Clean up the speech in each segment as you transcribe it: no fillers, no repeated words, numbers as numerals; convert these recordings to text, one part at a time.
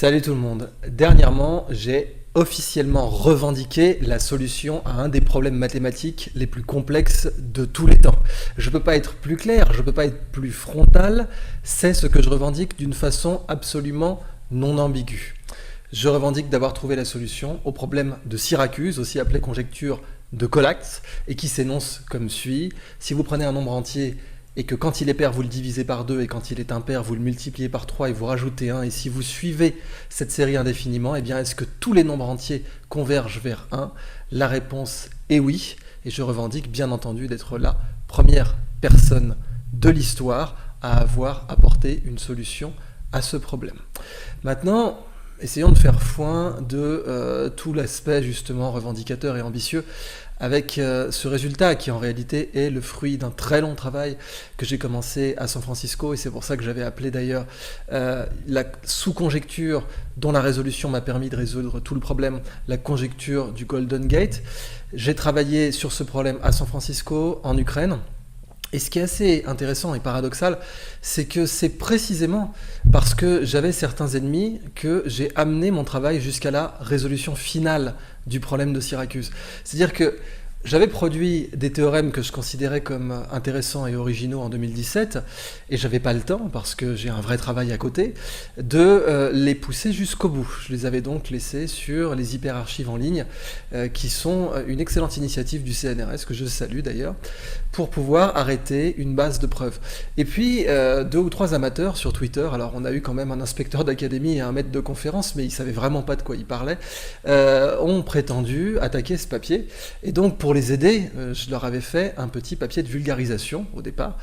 Salut tout le monde. Dernièrement, j'ai officiellement revendiqué la solution à un des problèmes mathématiques les plus complexes de tous les temps. Je ne peux pas être plus clair, je ne peux pas être plus frontal, c'est ce que je revendique d'une façon absolument non ambiguë. Je revendique d'avoir trouvé la solution au problème de Syracuse, aussi appelé conjecture de Collatz, et qui s'énonce comme suit. Si vous prenez un nombre entier et que quand il est pair, vous le divisez par 2, et quand il est impair, vous le multipliez par 3 et vous rajoutez 1, et si vous suivez cette série indéfiniment, eh bien, est-ce que tous les nombres entiers convergent vers 1? La réponse est oui, et je revendique bien entendu d'être la première personne de l'histoire à avoir apporté une solution à ce problème. Maintenant, essayons de faire foin de tout l'aspect justement revendicateur et ambitieux avec ce résultat qui en réalité est le fruit d'un très long travail que j'ai commencé à San Francisco, et c'est pour ça que j'avais appelé d'ailleurs la sous-conjecture dont la résolution m'a permis de résoudre tout le problème, la conjecture du Golden Gate. J'ai travaillé sur ce problème à San Francisco, en Ukraine. Et ce qui est assez intéressant et paradoxal, c'est que c'est précisément parce que j'avais certains ennemis que j'ai amené mon travail jusqu'à la résolution finale du problème de Syracuse. C'est-à-dire que j'avais produit des théorèmes que je considérais comme intéressants et originaux en 2017, et j'avais pas le temps, parce que j'ai un vrai travail à côté, de les pousser jusqu'au bout. Je les avais donc laissés sur les hyperarchives en ligne, qui sont une excellente initiative du CNRS, que je salue d'ailleurs, pour pouvoir arrêter une base de preuves. Et puis, 2 ou 3 amateurs sur Twitter, alors on a eu quand même un inspecteur d'académie et un maître de conférence, mais ils savaient vraiment pas de quoi ils parlaient, ont prétendu attaquer ce papier, et donc pour les aider, je leur avais fait un petit papier de vulgarisation au départ,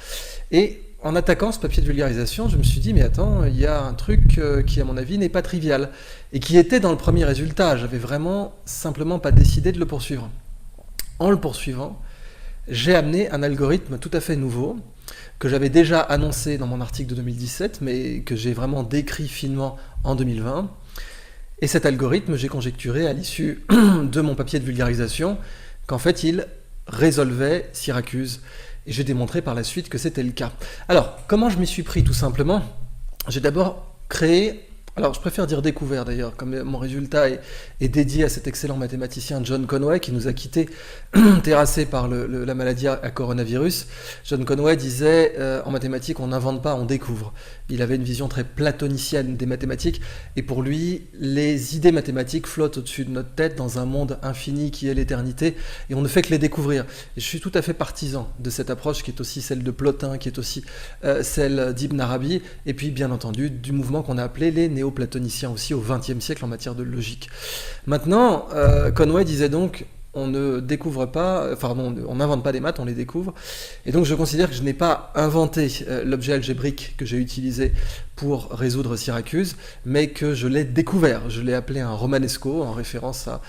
et en attaquant ce papier de vulgarisation, je me suis dit, mais attends, il y a un truc qui, à mon avis, n'est pas trivial, et qui était dans le premier résultat. J'avais vraiment simplement pas décidé de le poursuivre. En le poursuivant, j'ai amené un algorithme tout à fait nouveau, que j'avais déjà annoncé dans mon article de 2017, mais que j'ai vraiment décrit finement en 2020. Et cet algorithme, j'ai conjecturé à l'issue de mon papier de vulgarisation qu'en fait, il résolvait Syracuse. Et j'ai démontré par la suite que c'était le cas. Alors, comment je m'y suis pris tout simplement? J'ai d'abord créé, alors je préfère dire découvert d'ailleurs, comme mon résultat est dédié à cet excellent mathématicien John Conway qui nous a quittés terrassé par la maladie à coronavirus. John Conway disait en mathématiques, on n'invente pas, on découvre. Il avait une vision très platonicienne des mathématiques, et pour lui, les idées mathématiques flottent au-dessus de notre tête dans un monde infini qui est l'éternité, et on ne fait que les découvrir. Et je suis tout à fait partisan de cette approche qui est aussi celle de Plotin, qui est aussi celle d'Ibn Arabi, et puis bien entendu du mouvement qu'on a appelé les néo-platoniciens aussi au XXe siècle en matière de logique. Maintenant, Conway disait donc, on ne découvre pas, on n'invente pas des maths, on les découvre. Et donc je considère que je n'ai pas inventé l'objet algébrique que j'ai utilisé pour résoudre Syracuse, mais que je l'ai découvert. Je l'ai appelé un romanesco, en référence à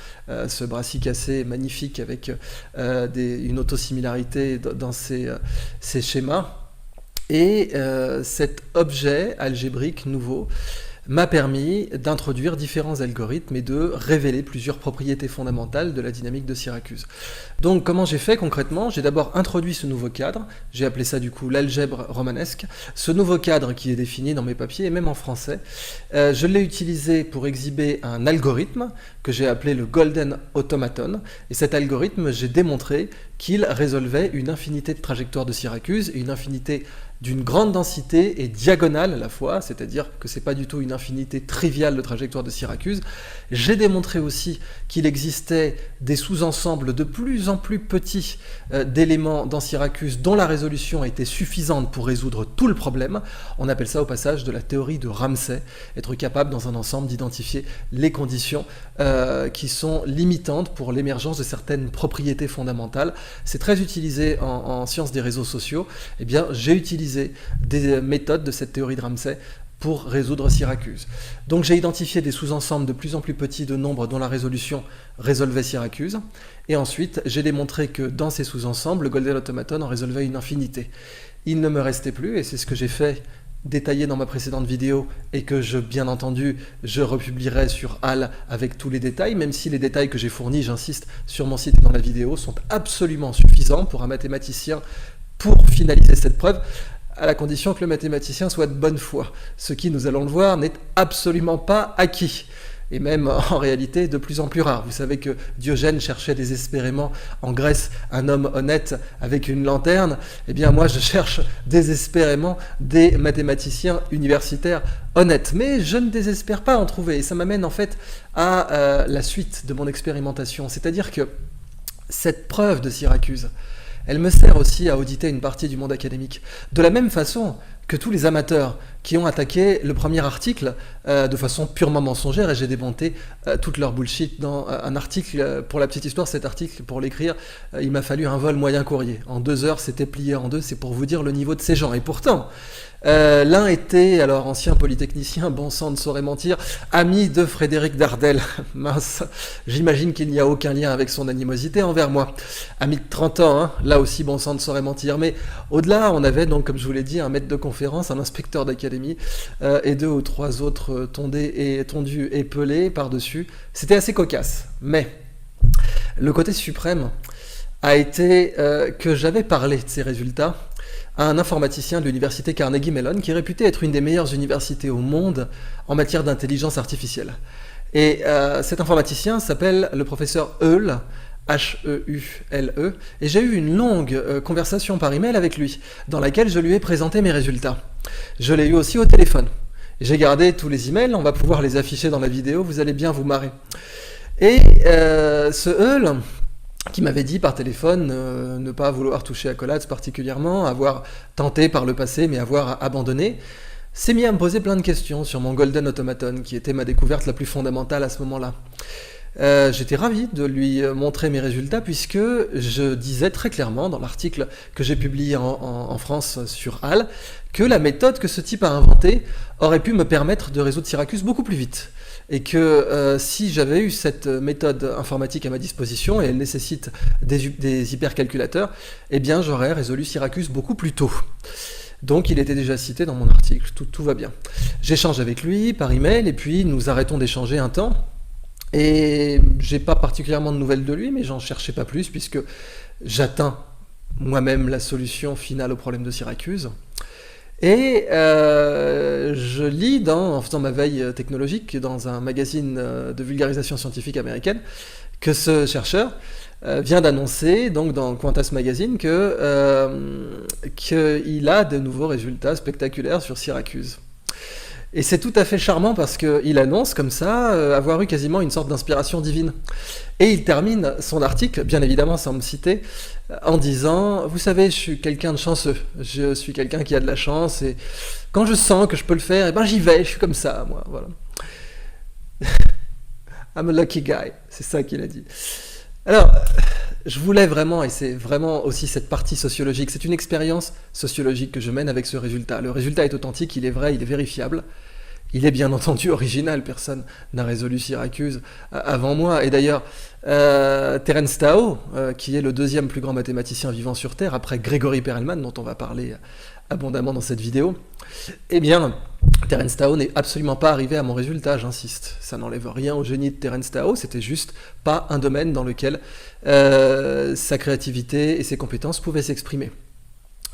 ce brassicacé magnifique avec une autosimilarité dans ces schémas. Et cet objet algébrique nouveau m'a permis d'introduire différents algorithmes et de révéler plusieurs propriétés fondamentales de la dynamique de Syracuse. Donc comment j'ai fait concrètement? J'ai d'abord introduit ce nouveau cadre, j'ai appelé ça du coup l'algèbre romanesque. Ce nouveau cadre qui est défini dans mes papiers et même en français, je l'ai utilisé pour exhiber un algorithme que j'ai appelé le Golden Automaton, et cet algorithme, j'ai démontré qu'il résolvait une infinité de trajectoires de Syracuse et une infinité d'une grande densité et diagonale à la fois, c'est-à-dire que c'est pas du tout une infinité triviale de trajectoires de Syracuse. J'ai démontré aussi qu'il existait des sous-ensembles de plus en plus petits d'éléments dans Syracuse dont la résolution était suffisante pour résoudre tout le problème. On appelle ça au passage de la théorie de Ramsey, être capable dans un ensemble d'identifier les conditions qui sont limitantes pour l'émergence de certaines propriétés fondamentales. C'est très utilisé en sciences des réseaux sociaux. Eh bien, j'ai utilisé des méthodes de cette théorie de Ramsey pour résoudre Syracuse. Donc j'ai identifié des sous-ensembles de plus en plus petits de nombres dont la résolution résolvait Syracuse, et ensuite j'ai démontré que dans ces sous-ensembles, le Golden Automaton en résolvait une infinité. Il ne me restait plus, et c'est ce que j'ai fait détaillé dans ma précédente vidéo, et que bien entendu, je republierai sur HAL avec tous les détails, même si les détails que j'ai fournis, j'insiste, sur mon site et dans la vidéo, sont absolument suffisants pour un mathématicien pour finaliser cette preuve. à la condition que le mathématicien soit de bonne foi, ce qui, nous allons le voir, n'est absolument pas acquis. Et même en réalité de plus en plus rare. Vous savez que Diogène cherchait désespérément en Grèce un homme honnête avec une lanterne. Eh bien moi je cherche désespérément des mathématiciens universitaires honnêtes. Mais je ne désespère pas en trouver. Et ça m'amène en fait à la suite de mon expérimentation. C'est-à-dire que cette preuve de Syracuse, elle me sert aussi à auditer une partie du monde académique. De la même façon que tous les amateurs qui ont attaqué le premier article de façon purement mensongère, et j'ai démonté toute leur bullshit dans un article. Pour la petite histoire, cet article, pour l'écrire, il m'a fallu un vol moyen courrier. En 2 heures, c'était plié en deux, c'est pour vous dire le niveau de ces gens. Et pourtant, l'un était, alors ancien polytechnicien, bon sang ne saurait mentir, ami de Frédéric Dardel. Mince, j'imagine qu'il n'y a aucun lien avec son animosité envers moi. Ami de 30 ans, hein, là aussi bon sang ne saurait mentir. Mais au-delà, on avait donc, comme je vous l'ai dit, un maître de conférence, un inspecteur d'académie, et 2 ou 3 autres tondus et pelés par-dessus. C'était assez cocasse. Mais le côté suprême a été que j'avais parlé de ces résultats à un informaticien de l'université Carnegie Mellon, qui est réputé être une des meilleures universités au monde en matière d'intelligence artificielle. Et cet informaticien s'appelle le professeur Heule, H-E-U-L-E, et j'ai eu une longue conversation par email avec lui, dans laquelle je lui ai présenté mes résultats. Je l'ai eu aussi au téléphone. J'ai gardé tous les emails, on va pouvoir les afficher dans la vidéo, vous allez bien vous marrer. Et ce Heule, qui m'avait dit par téléphone ne pas vouloir toucher à Collatz particulièrement, avoir tenté par le passé mais avoir abandonné, s'est mis à me poser plein de questions sur mon Golden Automaton, qui était ma découverte la plus fondamentale à ce moment-là. J'étais ravi de lui montrer mes résultats, puisque je disais très clairement dans l'article que j'ai publié en France sur HAL que la méthode que ce type a inventée aurait pu me permettre de résoudre Syracuse beaucoup plus vite. Et que si j'avais eu cette méthode informatique à ma disposition, et elle nécessite des hypercalculateurs, eh bien j'aurais résolu Syracuse beaucoup plus tôt. Donc il était déjà cité dans mon article, tout va bien. J'échange avec lui par email, et puis nous arrêtons d'échanger un temps. Et j'ai pas particulièrement de nouvelles de lui, mais j'en cherchais pas plus, puisque j'atteins moi-même la solution finale au problème de Syracuse. Et je lis, en faisant ma veille technologique, dans un magazine de vulgarisation scientifique américaine, que ce chercheur vient d'annoncer, donc dans Quantas Magazine, qu'il a de nouveaux résultats spectaculaires sur Syracuse. Et c'est tout à fait charmant parce qu'il annonce comme ça avoir eu quasiment une sorte d'inspiration divine. Et il termine son article, bien évidemment sans me citer, en disant « Vous savez, je suis quelqu'un de chanceux, je suis quelqu'un qui a de la chance, et quand je sens que je peux le faire, eh ben j'y vais, je suis comme ça, moi, voilà. I'm a lucky guy », c'est ça qu'il a dit. Alors, je voulais vraiment, et c'est vraiment aussi cette partie sociologique, c'est une expérience sociologique que je mène avec ce résultat. Le résultat est authentique, il est vrai, il est vérifiable. Il est bien entendu original, personne n'a résolu Syracuse avant moi. Et d'ailleurs, Terence Tao, qui est le 2e plus grand mathématicien vivant sur Terre, après Gregory Perelman, dont on va parler abondamment dans cette vidéo, eh bien, Terence Tao n'est absolument pas arrivé à mon résultat, j'insiste. Ça n'enlève rien au génie de Terence Tao, c'était juste pas un domaine dans lequel sa créativité et ses compétences pouvaient s'exprimer.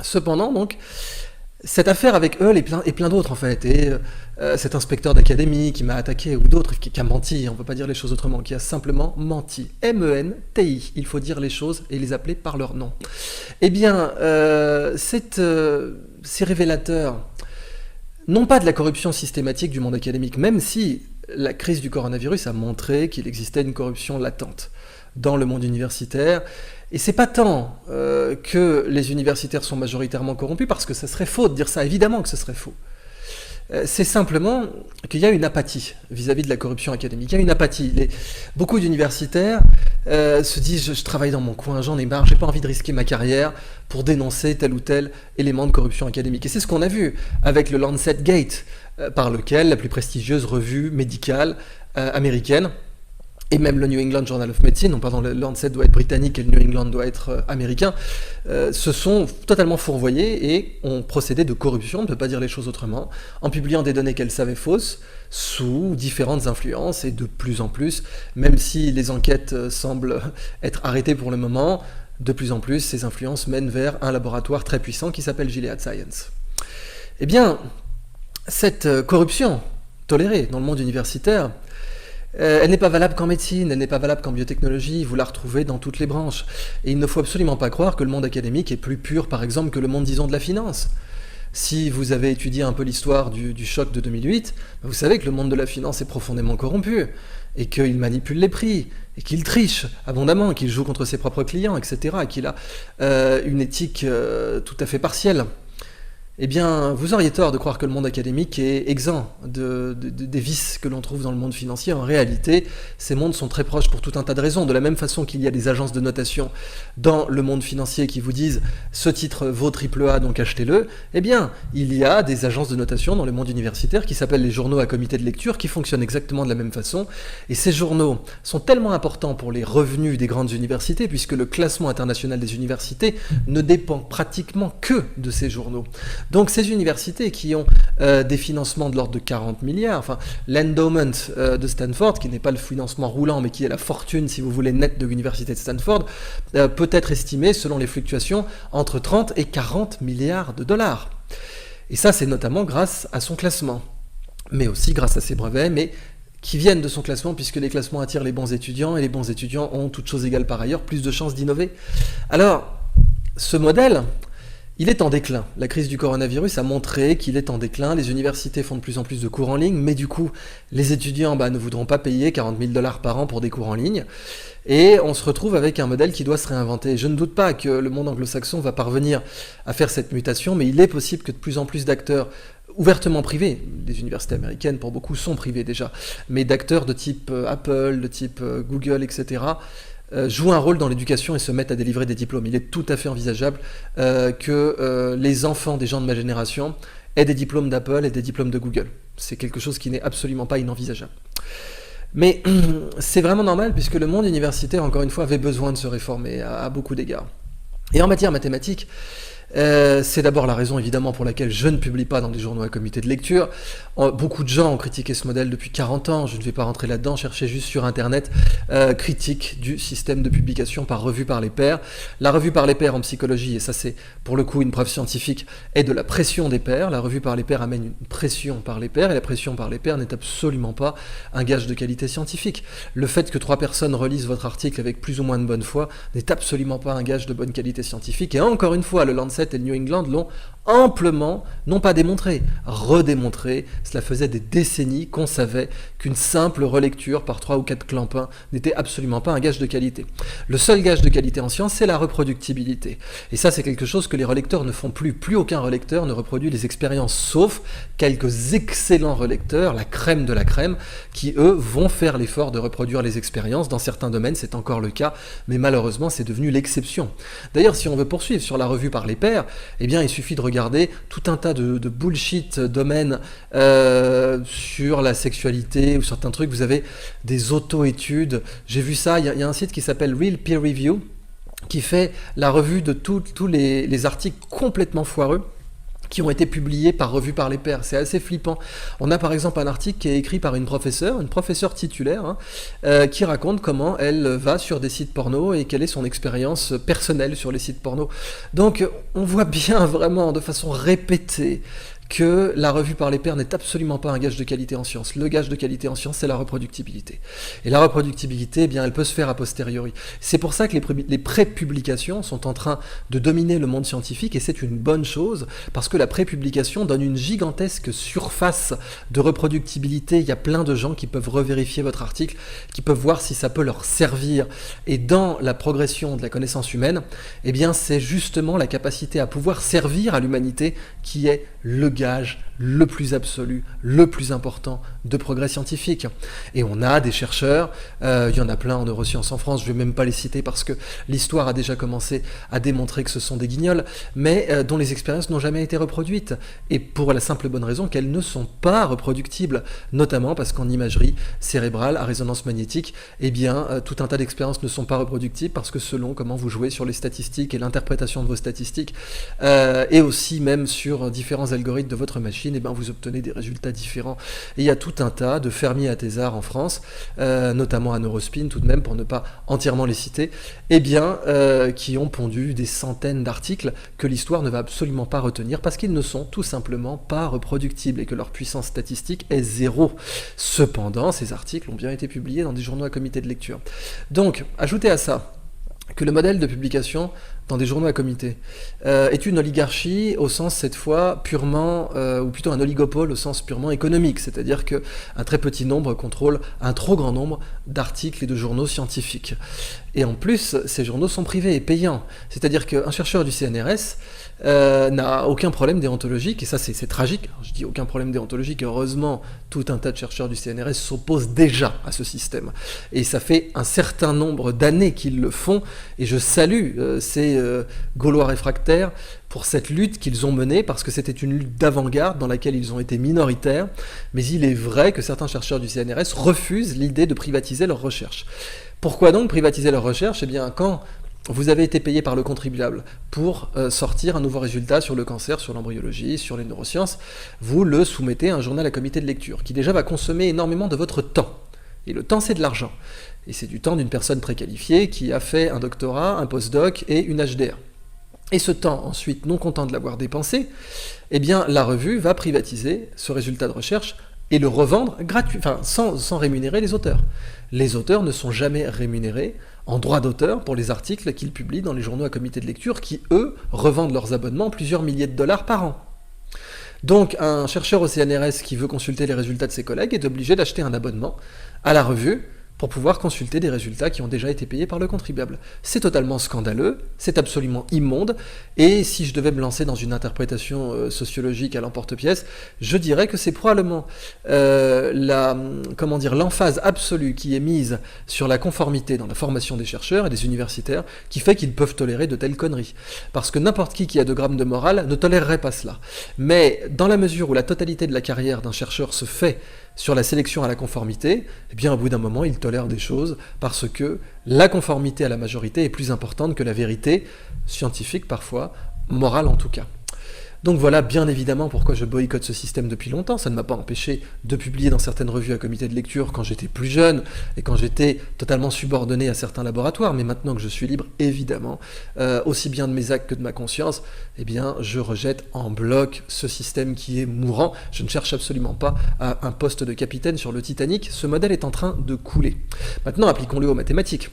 Cependant, donc, cette affaire avec Heule et plein d'autres, en fait, et cet inspecteur d'académie qui m'a attaqué, ou d'autres, qui a menti, on ne peut pas dire les choses autrement, qui a simplement menti. M-E-N-T-I, il faut dire les choses et les appeler par leur nom. Eh bien, c'est révélateur, non pas de la corruption systématique du monde académique, même si la crise du coronavirus a montré qu'il existait une corruption latente dans le monde universitaire. Et c'est pas tant que les universitaires sont majoritairement corrompus, parce que ça serait faux de dire ça, évidemment que ce serait faux. C'est simplement qu'il y a une apathie vis-à-vis de la corruption académique. Il y a une apathie. Beaucoup d'universitaires se disent « je travaille dans mon coin, j'en ai marre, j'ai pas envie de risquer ma carrière pour dénoncer tel ou tel élément de corruption académique ». Et c'est ce qu'on a vu avec le Lancet Gate, par lequel la plus prestigieuse revue médicale américaine, et même le New England Journal of Medicine, non pardon, le Lancet doit être britannique et le New England doit être américain, se sont totalement fourvoyés et ont procédé de corruption, on ne peut pas dire les choses autrement, en publiant des données qu'elles savaient fausses, sous différentes influences, et de plus en plus, même si les enquêtes semblent être arrêtées pour le moment, de plus en plus, ces influences mènent vers un laboratoire très puissant qui s'appelle Gilead Science. Eh bien, cette corruption tolérée dans le monde universitaire, elle n'est pas valable qu'en médecine, elle n'est pas valable qu'en biotechnologie, vous la retrouvez dans toutes les branches. Et il ne faut absolument pas croire que le monde académique est plus pur, par exemple, que le monde, disons, de la finance. Si vous avez étudié un peu l'histoire du choc de 2008, vous savez que le monde de la finance est profondément corrompu, et qu'il manipule les prix, et qu'il triche abondamment, qu'il joue contre ses propres clients, etc., et qu'il a une éthique tout à fait partielle. Eh bien, vous auriez tort de croire que le monde académique est exempt des vices que l'on trouve dans le monde financier. En réalité, ces mondes sont très proches pour tout un tas de raisons. De la même façon qu'il y a des agences de notation dans le monde financier qui vous disent « ce titre vaut AAA, donc achetez-le », eh bien, il y a des agences de notation dans le monde universitaire qui s'appellent les journaux à comité de lecture, qui fonctionnent exactement de la même façon. Et ces journaux sont tellement importants pour les revenus des grandes universités, puisque le classement international des universités ne dépend pratiquement que de ces journaux. Donc ces universités qui ont des financements de l'ordre de 40 milliards, enfin l'endowment de Stanford, qui n'est pas le financement roulant, mais qui est la fortune, si vous voulez, nette de l'université de Stanford, peut être estimé, selon les fluctuations, entre 30 et 40 milliards de dollars. Et ça, c'est notamment grâce à son classement, mais aussi grâce à ses brevets, mais qui viennent de son classement, puisque les classements attirent les bons étudiants, et les bons étudiants ont, toutes choses égales par ailleurs, plus de chances d'innover. Alors, ce modèle, il est en déclin. La crise du coronavirus a montré qu'il est en déclin. Les universités font de plus en plus de cours en ligne, mais du coup, les étudiants ne voudront pas payer 40 000 $ par an pour des cours en ligne. Et on se retrouve avec un modèle qui doit se réinventer. Je ne doute pas que le monde anglo-saxon va parvenir à faire cette mutation, mais il est possible que de plus en plus d'acteurs ouvertement privés, les universités américaines pour beaucoup sont privées déjà, mais d'acteurs de type Apple, de type Google, etc., jouent un rôle dans l'éducation et se mettent à délivrer des diplômes. Il est tout à fait envisageable que les enfants des gens de ma génération aient des diplômes d'Apple et des diplômes de Google. C'est quelque chose qui n'est absolument pas inenvisageable. Mais c'est vraiment normal puisque le monde universitaire, encore une fois, avait besoin de se réformer à beaucoup d'égards. Et en matière mathématique, c'est d'abord la raison évidemment pour laquelle je ne publie pas dans des journaux à comité de lecture. Beaucoup de gens ont critiqué ce modèle depuis 40 ans, je ne vais pas rentrer là-dedans, cherchez juste sur internet critique du système de publication par revue par les pairs. La revue par les pairs en psychologie, et ça c'est pour le coup une preuve scientifique, est de la pression des pairs. La revue par les pairs amène une pression par les pairs, et la pression par les pairs n'est absolument pas un gage de qualité scientifique. Le fait que 3 personnes relisent votre article avec plus ou moins de bonne foi n'est absolument pas un gage de bonne qualité scientifique, et encore une fois, le Lancet et le New England l'ont amplement, non pas démontré, redémontré. Cela faisait des décennies qu'on savait qu'une simple relecture par 3 ou 4 clampins n'était absolument pas un gage de qualité. Le seul gage de qualité en science, c'est la reproductibilité. Et ça, c'est quelque chose que les relecteurs ne font plus. Plus aucun relecteur ne reproduit les expériences, sauf quelques excellents relecteurs, la crème de la crème, qui, eux, vont faire l'effort de reproduire les expériences. Dans certains domaines, c'est encore le cas, mais malheureusement, c'est devenu l'exception. D'ailleurs, si on veut poursuivre sur la revue par les pairs, eh bien, il suffit de regarder tout un tas de bullshit domaines sur la sexualité ou certains trucs. Vous avez des auto-études. J'ai vu ça, il y a un site qui s'appelle Real Peer Review qui fait la revue de tous les articles complètement foireux qui ont été publiés par revue par les pairs. C'est assez flippant. On a par exemple un article qui est écrit par une professeure titulaire, qui raconte comment elle va sur des sites porno et quelle est son expérience personnelle sur les sites porno. Donc on voit bien vraiment de façon répétée que la revue par les pairs n'est absolument pas un gage de qualité en sciences. Le gage de qualité en sciences, c'est la reproductibilité. Et la reproductibilité, eh bien, elle peut se faire a posteriori. C'est pour ça que les prépublications sont en train de dominer le monde scientifique, et c'est une bonne chose, parce que la prépublication donne une gigantesque surface de reproductibilité. Il y a plein de gens qui peuvent revérifier votre article, qui peuvent voir si ça peut leur servir. Et dans la progression de la connaissance humaine, eh bien, c'est justement la capacité à pouvoir servir à l'humanité qui est le gage le plus absolu, le plus important de progrès scientifique. Et on a des chercheurs, il y en a plein en neurosciences en France, je ne vais même pas les citer parce que l'histoire a déjà commencé à démontrer que ce sont des guignols, mais dont les expériences n'ont jamais été reproduites, et pour la simple bonne raison qu'elles ne sont pas reproductibles, notamment parce qu'en imagerie cérébrale à résonance magnétique, eh bien, tout un tas d'expériences ne sont pas reproductibles parce que selon comment vous jouez sur les statistiques et l'interprétation de vos statistiques, et aussi même sur différents algorithmes l'algorithme de votre machine, et ben vous obtenez des résultats différents. Et il y a tout un tas de fermiers à thésard en France, notamment à Neurospin tout de même, pour ne pas entièrement les citer, eh bien, qui ont pondu des centaines d'articles que l'histoire ne va absolument pas retenir parce qu'ils ne sont tout simplement pas reproductibles et que leur puissance statistique est zéro. Cependant, ces articles ont bien été publiés dans des journaux à comité de lecture. Donc, ajoutez à ça que le modèle de publication dans des journaux à comité est une oligarchie au sens cette fois purement, ou plutôt un oligopole au sens purement économique, c'est-à-dire qu'un très petit nombre contrôle un trop grand nombre d'articles et de journaux scientifiques. Et en plus, ces journaux sont privés et payants, c'est-à-dire qu'un chercheur du CNRS n'a aucun problème déontologique, et ça c'est tragique. Alors, je dis aucun problème déontologique, heureusement tout un tas de chercheurs du CNRS s'opposent déjà à ce système, et ça fait un certain nombre d'années qu'ils le font, et je salue ces Gaulois réfractaires pour cette lutte qu'ils ont menée, parce que c'était une lutte d'avant-garde dans laquelle ils ont été minoritaires, mais il est vrai que certains chercheurs du CNRS refusent l'idée de privatiser leurs recherches. Pourquoi donc privatiser leurs recherches? Eh bien, quand vous avez été payé par le contribuable pour sortir un nouveau résultat sur le cancer, sur l'embryologie, sur les neurosciences, vous le soumettez à un journal à comité de lecture, qui déjà va consommer énormément de votre temps. Et le temps, c'est de l'argent. Et c'est du temps d'une personne très qualifiée qui a fait un doctorat, un postdoc et une HDR. Et ce temps, ensuite, non content de l'avoir dépensé, eh bien, la revue va privatiser ce résultat de recherche et le revendre gratuit, enfin, sans rémunérer les auteurs. Les auteurs ne sont jamais rémunérés en droit d'auteur pour les articles qu'ils publient dans les journaux à comité de lecture qui, eux, revendent leurs abonnements plusieurs milliers de dollars par an. Donc, un chercheur au CNRS qui veut consulter les résultats de ses collègues est obligé d'acheter un abonnement à la revue pour pouvoir consulter des résultats qui ont déjà été payés par le contribuable. C'est totalement scandaleux, c'est absolument immonde, et si je devais me lancer dans une interprétation sociologique à l'emporte-pièce, je dirais que c'est probablement l'emphase absolue qui est mise sur la conformité dans la formation des chercheurs et des universitaires qui fait qu'ils peuvent tolérer de telles conneries. Parce que n'importe qui a 2 grammes de morale ne tolérerait pas cela. Mais dans la mesure où la totalité de la carrière d'un chercheur se fait sur la sélection à la conformité, eh bien, au bout d'un moment, il tolère des choses parce que la conformité à la majorité est plus importante que la vérité, scientifique parfois, morale en tout cas. Donc voilà bien évidemment pourquoi je boycotte ce système depuis longtemps. Ça ne m'a pas empêché de publier dans certaines revues à comité de lecture quand j'étais plus jeune et quand j'étais totalement subordonné à certains laboratoires. Mais maintenant que je suis libre, évidemment, aussi bien de mes actes que de ma conscience, eh bien, je rejette en bloc ce système qui est mourant. Je ne cherche absolument pas à un poste de capitaine sur le Titanic. Ce modèle est en train de couler. Maintenant, appliquons-le aux mathématiques.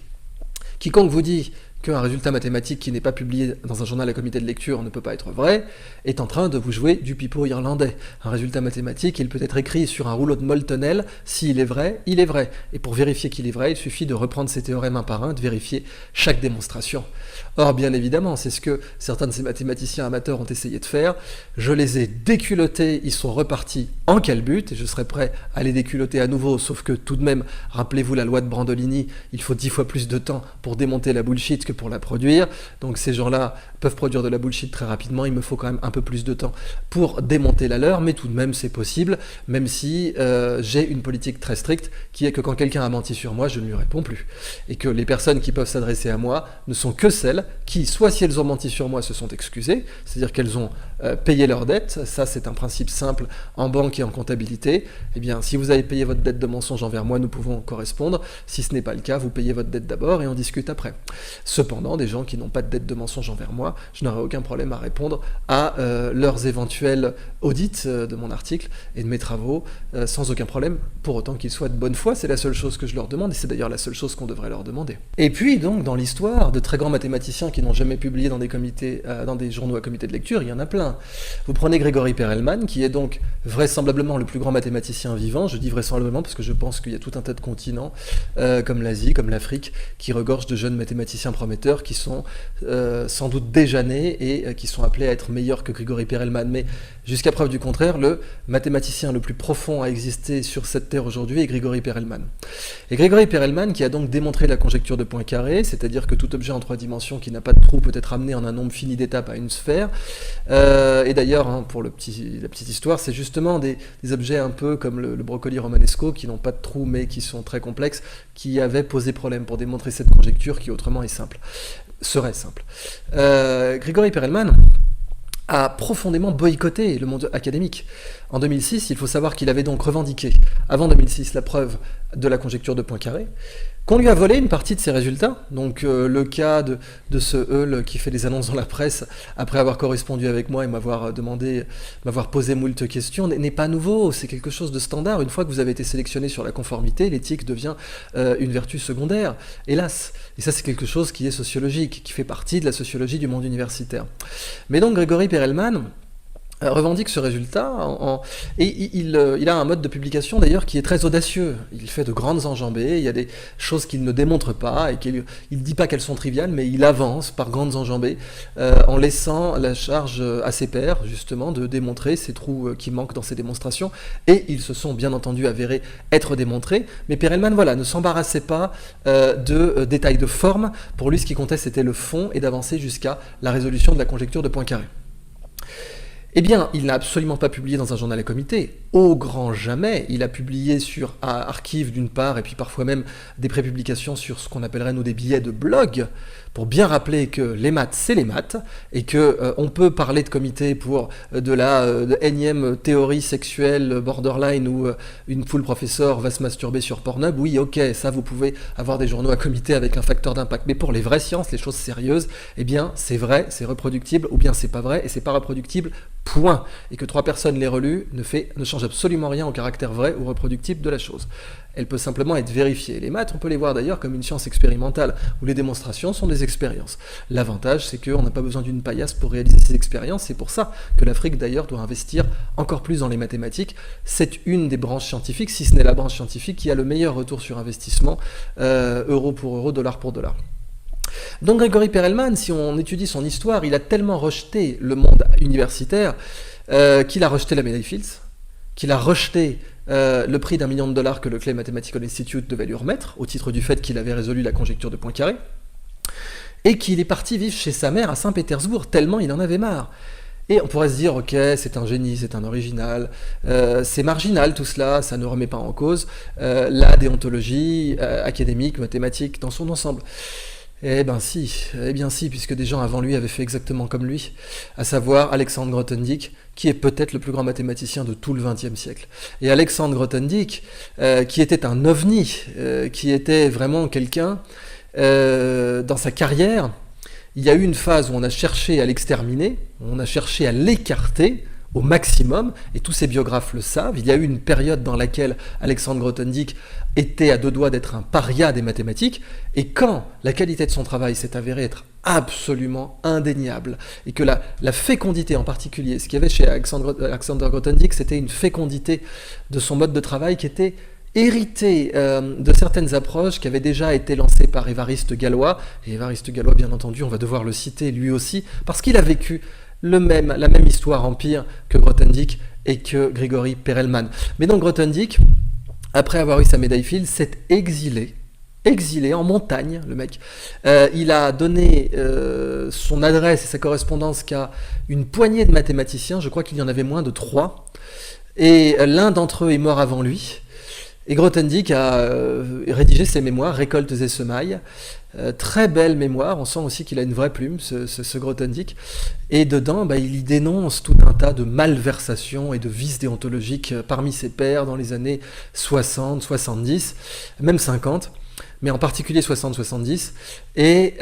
Quiconque vous dit qu'un résultat mathématique qui n'est pas publié dans un journal à comité de lecture ne peut pas être vrai, est en train de vous jouer du pipeau irlandais. Un résultat mathématique, il peut être écrit sur un rouleau de Moltenel, s'il est vrai, il est vrai. Et pour vérifier qu'il est vrai, il suffit de reprendre ces théorèmes un par un, de vérifier chaque démonstration. Or, bien évidemment, c'est ce que certains de ces mathématiciens amateurs ont essayé de faire. Je les ai déculottés, ils sont repartis en calbut, et je serais prêt à les déculotter à nouveau, sauf que tout de même, rappelez-vous la loi de Brandolini, il faut 10 fois plus de temps pour démonter la bullshit que pour la produire, donc ces gens-là peuvent produire de la bullshit très rapidement, il me faut quand même un peu plus de temps pour démonter la leur, mais tout de même c'est possible, même si j'ai une politique très stricte, qui est que quand quelqu'un a menti sur moi, je ne lui réponds plus, et que les personnes qui peuvent s'adresser à moi ne sont que celles qui, soit si elles ont menti sur moi, se sont excusées, c'est-à-dire qu'elles ont payé leurs dettes, ça c'est un principe simple en banque et en comptabilité, eh bien si vous avez payé votre dette de mensonge envers moi, nous pouvons correspondre, si ce n'est pas le cas, vous payez votre dette d'abord et on discute après. Cependant, des gens qui n'ont pas de dette de mensonge envers moi, je n'aurai aucun problème à répondre à leurs éventuels audits de mon article et de mes travaux, sans aucun problème, pour autant qu'ils soient de bonne foi, c'est la seule chose que je leur demande, et c'est d'ailleurs la seule chose qu'on devrait leur demander. Et puis donc, dans l'histoire de très grands mathématiciens qui n'ont jamais publié dans des journaux à comité de lecture, il y en a plein. Vous prenez Grégory Perelman, qui est donc vraisemblablement le plus grand mathématicien vivant, je dis vraisemblablement parce que je pense qu'il y a tout un tas de continents, comme l'Asie, comme l'Afrique, qui regorgent de jeunes mathématiciens prometteurs qui sont sans doute déjà nés et qui sont appelés à être meilleurs que Grégory Perelman. Mais jusqu'à preuve du contraire, le mathématicien le plus profond à exister sur cette terre aujourd'hui est Grégory Perelman. Et Grégory Perelman, qui a donc démontré la conjecture de Poincaré, c'est-à-dire que tout objet en 3 dimensions qui n'a pas de trou peut être amené en un nombre fini d'étapes à une sphère. Et d'ailleurs, hein, pour la petite histoire, c'est justement des objets un peu comme le brocoli romanesco, qui n'ont pas de trou mais qui sont très complexes, qui avaient posé problème pour démontrer cette conjecture qui autrement est simple. Serait simple. Grégory Perelman a profondément boycotté le monde académique. En 2006, il faut savoir qu'il avait donc revendiqué, avant 2006, la preuve de la conjecture de Poincaré, qu'on lui a volé une partie de ses résultats. Donc le cas de ce Hull qui fait des annonces dans la presse après avoir correspondu avec moi et m'avoir posé moult questions n'est pas nouveau, c'est quelque chose de standard. Une fois que vous avez été sélectionné sur la conformité, l'éthique devient une vertu secondaire, hélas. Et ça c'est quelque chose qui est sociologique, qui fait partie de la sociologie du monde universitaire. Mais donc Grégory Perelman revendique ce résultat et il a un mode de publication d'ailleurs qui est très audacieux. Il fait de grandes enjambées, il y a des choses qu'il ne démontre pas et qu'il ne dit pas qu'elles sont triviales, mais il avance par grandes enjambées en laissant la charge à ses pairs justement de démontrer ces trous qui manquent dans ses démonstrations, et ils se sont bien entendu avérés être démontrés. Mais Perelman ne s'embarrassait pas de détails de forme. Pour lui, ce qui comptait, c'était le fond et d'avancer jusqu'à la résolution de la conjecture de Poincaré. Eh bien, il n'a absolument pas publié dans un journal à comité, au grand jamais. Il a publié sur Archive d'une part, et puis parfois même des prépublications sur ce qu'on appellerait nous des billets de blog, pour bien rappeler que les maths, c'est les maths, et que on peut parler de comité pour de énième théorie sexuelle borderline où une poule professeur va se masturber sur Pornhub. Oui, ok, ça vous pouvez avoir des journaux à comité avec un facteur d'impact, mais pour les vraies sciences, les choses sérieuses, eh bien, c'est vrai, c'est reproductible, ou bien c'est pas vrai, et c'est pas reproductible, point. Et que 3 personnes l'aient relu ne change absolument rien au caractère vrai ou reproductible de la chose. Elle peut simplement être vérifiée. Les maths, on peut les voir d'ailleurs comme une science expérimentale, où les démonstrations sont des expériences. L'avantage, c'est qu'on n'a pas besoin d'une paillasse pour réaliser ces expériences. C'est pour ça que l'Afrique d'ailleurs doit investir encore plus dans les mathématiques. C'est une des branches scientifiques, si ce n'est la branche scientifique, qui a le meilleur retour sur investissement, euro pour euro, dollar pour dollar. Donc Grégory Perelman, si on étudie son histoire, il a tellement rejeté le monde universitaire qu'il a rejeté la médaille Fields, qu'il a rejeté le prix d'1 million de dollars que le Clay Mathematical Institute devait lui remettre, au titre du fait qu'il avait résolu la conjecture de Poincaré, et qu'il est parti vivre chez sa mère à Saint-Pétersbourg, tellement il en avait marre. Et on pourrait se dire, ok, c'est un génie, c'est un original, c'est marginal tout cela, ça ne remet pas en cause la déontologie académique, mathématique dans son ensemble. Eh bien si, puisque des gens avant lui avaient fait exactement comme lui, à savoir Alexandre Grothendieck, qui est peut-être le plus grand mathématicien de tout le XXe siècle. Et Alexandre Grothendieck, qui était un ovni, qui était vraiment quelqu'un, dans sa carrière, il y a eu une phase où on a cherché à l'exterminer, on a cherché à l'écarter au maximum, et tous ses biographes le savent. Il y a eu une période dans laquelle Alexandre Grothendieck était à 2 doigts d'être un paria des mathématiques, et quand la qualité de son travail s'est avérée être absolument indéniable, et que la fécondité en particulier, ce qu'il y avait chez Alexander Grothendieck, c'était une fécondité de son mode de travail qui était hérité de certaines approches qui avaient déjà été lancées par Évariste Galois, et Évariste Galois, bien entendu, on va devoir le citer lui aussi, parce qu'il a vécu la même histoire empire que Grothendieck et que Grégory Perelman. Mais donc Grothendieck, après avoir eu sa médaille Fields, s'est exilé en montagne, le mec. Il a donné son adresse et sa correspondance qu'à une poignée de mathématiciens, je crois qu'il y en avait moins de 3, et l'un d'entre eux est mort avant lui. Et Grothendieck a rédigé ses mémoires, Récoltes et semailles, très belle mémoire, on sent aussi qu'il a une vraie plume, ce Grothendieck, et dedans, il y dénonce tout un tas de malversations et de vices déontologiques parmi ses pairs dans les années 60, 70, même 50, mais en particulier 60-70, et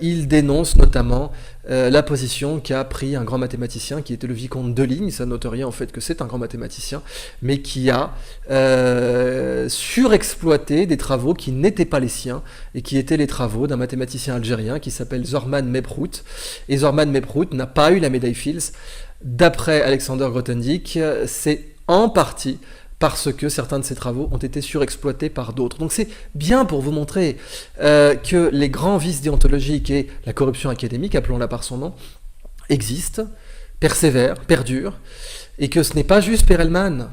il dénonce notamment la position qu'a pris un grand mathématicien qui était le vicomte Deligne. Ça note rien en fait que c'est un grand mathématicien, mais qui a surexploité des travaux qui n'étaient pas les siens, et qui étaient les travaux d'un mathématicien algérien qui s'appelle Zorman Mebrout, et Zorman Mebrout n'a pas eu la médaille Fields. D'après Alexander Grothendieck, c'est en partie parce que certains de ces travaux ont été surexploités par d'autres. Donc c'est bien pour vous montrer que les grands vices déontologiques et la corruption académique, appelons-la par son nom, existent, persévèrent, perdurent, et que ce n'est pas juste Perelman,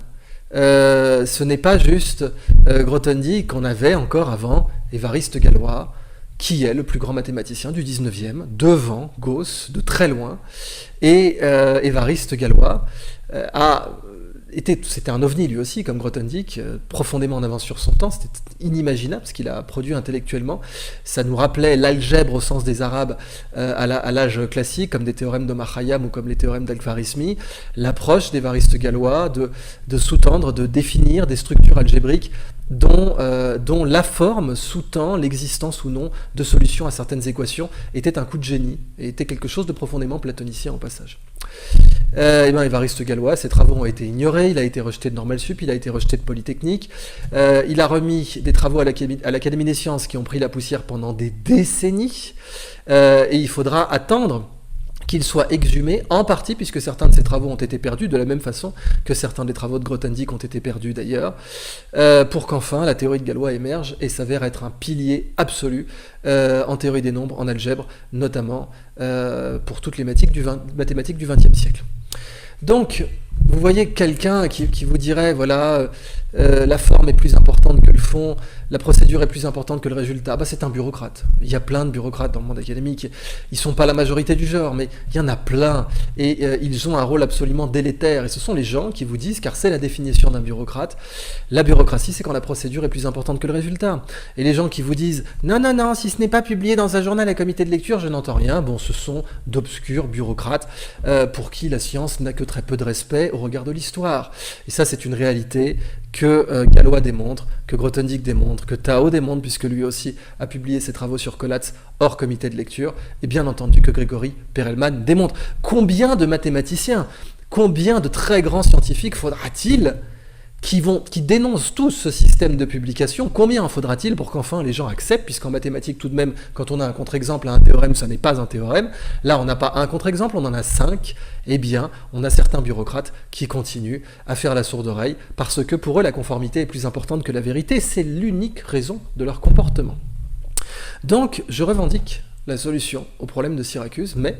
ce n'est pas juste Grothendieck qu'on avait encore avant Évariste Galois, qui est le plus grand mathématicien du 19e, devant Gauss, de très loin, et Évariste Galois a c'était un ovni lui aussi, comme Grothendieck, profondément en avance sur son temps, c'était inimaginable ce qu'il a produit intellectuellement. Ça nous rappelait l'algèbre au sens des Arabes à l'âge classique, comme des théorèmes d'Omar Khayyam ou comme les théorèmes d'Al-Khwarizmi, l'approche d'Évariste Galois de sous-tendre, de définir des structures algébriques dont la forme sous-tend l'existence ou non de solutions à certaines équations, était un coup de génie, et était quelque chose de profondément platonicien au passage. Évariste Galois, ses travaux ont été ignorés, il a été rejeté de Normal Sup, il a été rejeté de Polytechnique, il a remis des travaux à l'Académie des sciences qui ont pris la poussière pendant des décennies, et il faudra attendre qu'il soit exhumé, en partie, puisque certains de ses travaux ont été perdus, de la même façon que certains des travaux de Grothendieck ont été perdus d'ailleurs, pour qu'enfin la théorie de Galois émerge et s'avère être un pilier absolu en théorie des nombres, en algèbre, notamment pour toutes les mathématiques du XXe siècle. Donc, vous voyez quelqu'un qui vous dirait, voilà, la forme est plus importante que le fond, la procédure est plus importante que le résultat. C'est un bureaucrate. Il y a plein de bureaucrates dans le monde académique. Ils ne sont pas la majorité du genre, mais il y en a plein. Et ils ont un rôle absolument délétère. Et ce sont les gens qui vous disent, car c'est la définition d'un bureaucrate, la bureaucratie, c'est quand la procédure est plus importante que le résultat. Et les gens qui vous disent, non, si ce n'est pas publié dans un journal à comité de lecture, je n'entends rien. Bon, ce sont d'obscurs bureaucrates pour qui la science n'a que très peu de respect au regard de l'histoire. Et ça, c'est une réalité que Galois démontre, que Grothendieck démontre, que Tao démontre, puisque lui aussi a publié ses travaux sur Collatz hors comité de lecture, et bien entendu que Grégory Perelman démontre. Combien de mathématiciens, combien de très grands scientifiques faudra-t-il qui dénoncent tous ce système de publication, combien en faudra-t-il pour qu'enfin les gens acceptent, puisqu'en mathématiques tout de même, quand on a un contre-exemple à un théorème, ça n'est pas un théorème, là on n'a pas un contre-exemple, on en a 5, eh bien on a certains bureaucrates qui continuent à faire la sourde oreille, parce que pour eux la conformité est plus importante que la vérité, c'est l'unique raison de leur comportement. Donc je revendique la solution au problème de Syracuse, mais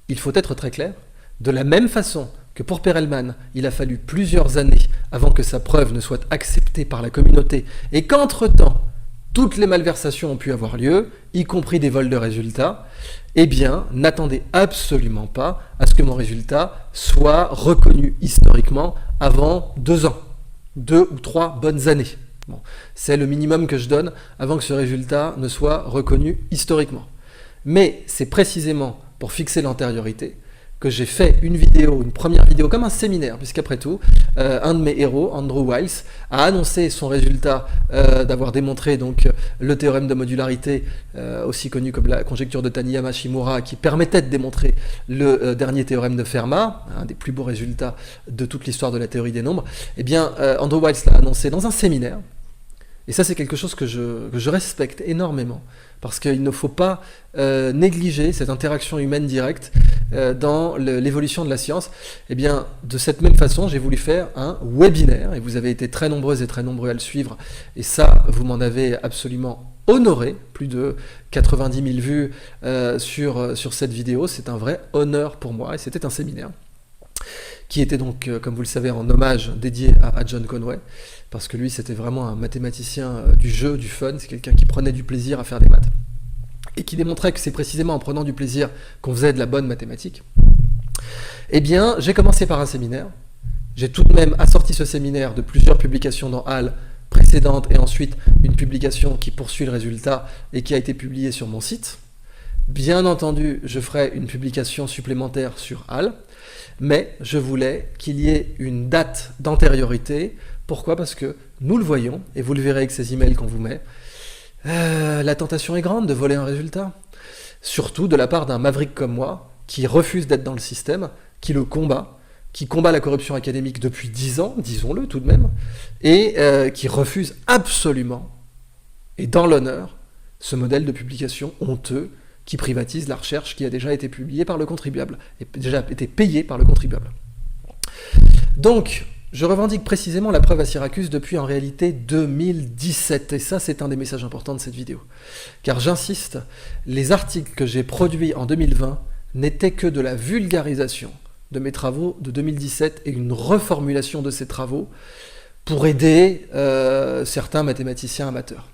il faut être très clair, de la même façon que pour Perelman, il a fallu plusieurs années avant que sa preuve ne soit acceptée par la communauté, et qu'entre-temps, toutes les malversations ont pu avoir lieu, y compris des vols de résultats, eh bien, n'attendez absolument pas à ce que mon résultat soit reconnu historiquement avant 2 ans, 2 ou 3 bonnes années. Bon, c'est le minimum que je donne avant que ce résultat ne soit reconnu historiquement. Mais c'est précisément pour fixer l'antériorité que j'ai fait une première vidéo, comme un séminaire, puisqu'après tout, un de mes héros, Andrew Wiles, a annoncé son résultat d'avoir démontré donc, le théorème de modularité, aussi connu comme la conjecture de Taniyama-Shimura, qui permettait de démontrer le dernier théorème de Fermat, un des plus beaux résultats de toute l'histoire de la théorie des nombres. Eh bien, Andrew Wiles l'a annoncé dans un séminaire, et ça c'est quelque chose que je respecte énormément, parce qu'il ne faut pas négliger cette interaction humaine directe dans l'évolution de la science. Eh bien, de cette même façon, j'ai voulu faire un webinaire, et vous avez été très nombreuses et très nombreux à le suivre, et ça, vous m'en avez absolument honoré, plus de 90 000 vues sur cette vidéo, c'est un vrai honneur pour moi, et c'était un séminaire qui était donc, comme vous le savez, en hommage dédié à John Conway, parce que lui, c'était vraiment un mathématicien du jeu, du fun, c'est quelqu'un qui prenait du plaisir à faire des maths, et qui démontrait que c'est précisément en prenant du plaisir qu'on faisait de la bonne mathématique. Eh bien, j'ai commencé par un séminaire, j'ai tout de même assorti ce séminaire de plusieurs publications dans HAL précédentes, et ensuite une publication qui poursuit le résultat et qui a été publiée sur mon site. Bien entendu, je ferai une publication supplémentaire sur HAL, mais je voulais qu'il y ait une date d'antériorité. Pourquoi ? Parce que nous le voyons, et vous le verrez avec ces emails qu'on vous met, la tentation est grande de voler un résultat. Surtout de la part d'un maverick comme moi, qui refuse d'être dans le système, qui le combat, qui combat la corruption académique depuis 10 ans, disons-le tout de même, et qui refuse absolument, et dans l'honneur, ce modèle de publication honteux qui privatise la recherche qui a déjà été publiée par le contribuable, et déjà été payée par le contribuable. Donc, je revendique précisément la preuve à Syracuse depuis en réalité 2017, et ça c'est un des messages importants de cette vidéo. Car j'insiste, les articles que j'ai produits en 2020 n'étaient que de la vulgarisation de mes travaux de 2017 et une reformulation de ces travaux pour aider certains mathématiciens amateurs.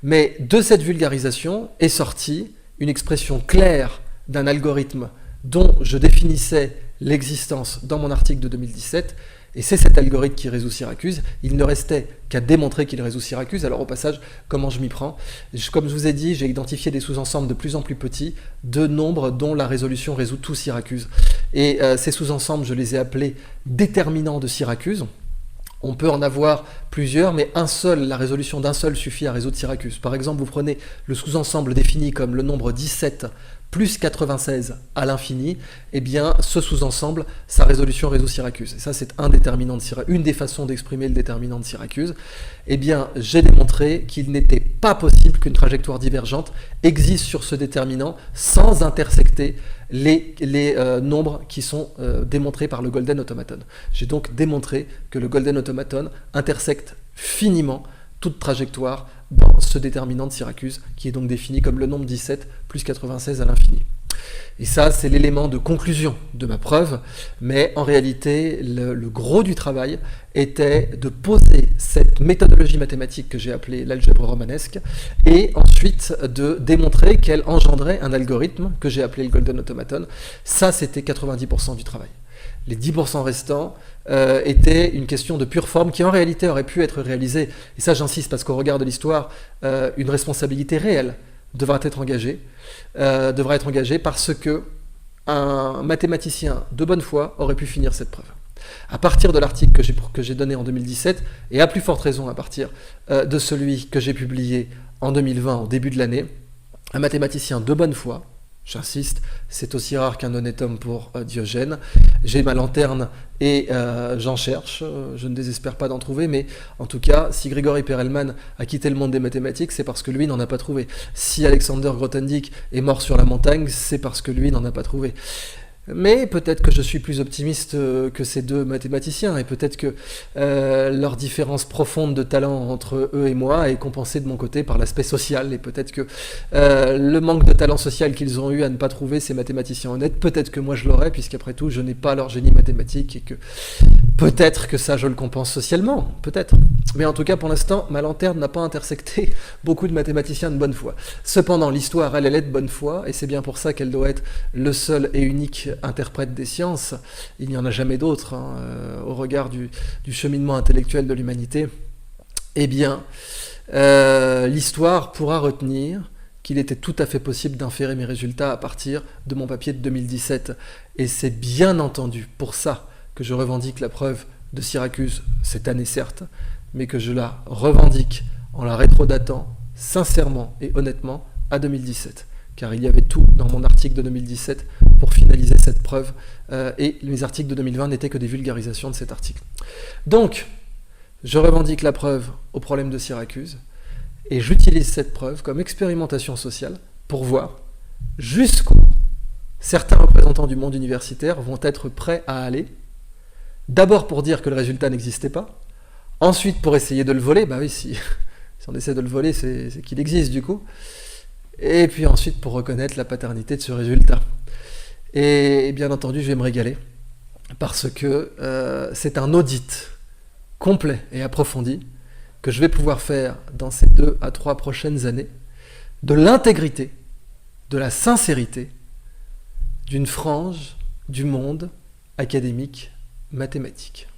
Mais de cette vulgarisation est sortie une expression claire d'un algorithme dont je définissais l'existence dans mon article de 2017 Et c'est cet algorithme qui résout Syracuse. Il ne restait qu'à démontrer qu'il résout Syracuse. Alors au passage, comment je m'y prends? Comme je vous ai dit, j'ai identifié des sous-ensembles de plus en plus petits de nombres dont la résolution résout tout Syracuse. Et ces sous-ensembles, je les ai appelés déterminants de Syracuse. On peut en avoir plusieurs, mais la résolution d'un seul suffit à résoudre Syracuse. Par exemple, vous prenez le sous-ensemble défini comme le nombre 17 plus 96 à l'infini, eh bien, ce sous-ensemble, sa résolution résout Syracuse. Et ça, c'est un déterminant de Syracuse, une des façons d'exprimer le déterminant de Syracuse. Eh bien, j'ai démontré qu'il n'était pas possible qu'une trajectoire divergente existe sur ce déterminant sans intersecter les nombres qui sont démontrés par le Golden Automaton. J'ai donc démontré que le Golden Automaton intersecte finiment toute trajectoire dans ce déterminant de Syracuse, qui est donc défini comme le nombre 17 plus 96 à l'infini. Et ça, c'est l'élément de conclusion de ma preuve, mais en réalité, le gros du travail était de poser cette méthodologie mathématique que j'ai appelée l'algèbre romanesque, et ensuite de démontrer qu'elle engendrait un algorithme que j'ai appelé le Golden Automaton. Ça, c'était 90% du travail. Les 10% restants étaient une question de pure forme qui en réalité aurait pu être réalisée. Et ça j'insiste parce qu'au regard de l'histoire, une responsabilité réelle devra être engagée parce que un mathématicien de bonne foi aurait pu finir cette preuve. À partir de l'article que j'ai donné en 2017, et à plus forte raison à partir de celui que j'ai publié en 2020 au début de l'année, un mathématicien de bonne foi, j'insiste, c'est aussi rare qu'un honnête homme pour Diogène. J'ai ma lanterne et j'en cherche, je ne désespère pas d'en trouver, mais en tout cas, si Grigori Perelman a quitté le monde des mathématiques, c'est parce que lui n'en a pas trouvé. Si Alexander Grothendieck est mort sur la montagne, c'est parce que lui n'en a pas trouvé. Mais peut-être que je suis plus optimiste que ces deux mathématiciens, et peut-être que leur différence profonde de talent entre eux et moi est compensée de mon côté par l'aspect social, et peut-être que le manque de talent social qu'ils ont eu à ne pas trouver ces mathématiciens honnêtes, peut-être que moi je l'aurais, puisqu'après tout je n'ai pas leur génie mathématique, et que peut-être que ça je le compense socialement, peut-être. Mais en tout cas pour l'instant, ma lanterne n'a pas intersecté beaucoup de mathématiciens de bonne foi. Cependant, l'histoire, elle est de bonne foi, et c'est bien pour ça qu'elle doit être le seul et unique interprète des sciences. Il n'y en a jamais d'autre au regard du cheminement intellectuel de l'humanité. Eh bien, l'histoire pourra retenir qu'il était tout à fait possible d'inférer mes résultats à partir de mon papier de 2017. Et c'est bien entendu pour ça que je revendique la preuve de Syracuse cette année certes, mais que je la revendique en la rétrodatant sincèrement et honnêtement à 2017. Car il y avait tout dans mon article de 2017 pour finaliser cette preuve, et mes articles de 2020 n'étaient que des vulgarisations de cet article. Donc, je revendique la preuve au problème de Syracuse, et j'utilise cette preuve comme expérimentation sociale pour voir jusqu'où certains représentants du monde universitaire vont être prêts à aller, d'abord pour dire que le résultat n'existait pas, ensuite pour essayer de le voler, bah oui, si on essaie de le voler, c'est qu'il existe du coup, et puis ensuite pour reconnaître la paternité de ce résultat. Et bien entendu, je vais me régaler, parce que c'est un audit complet et approfondi que je vais pouvoir faire dans ces 2 à 3 prochaines années, de l'intégrité, de la sincérité d'une frange du monde académique mathématique.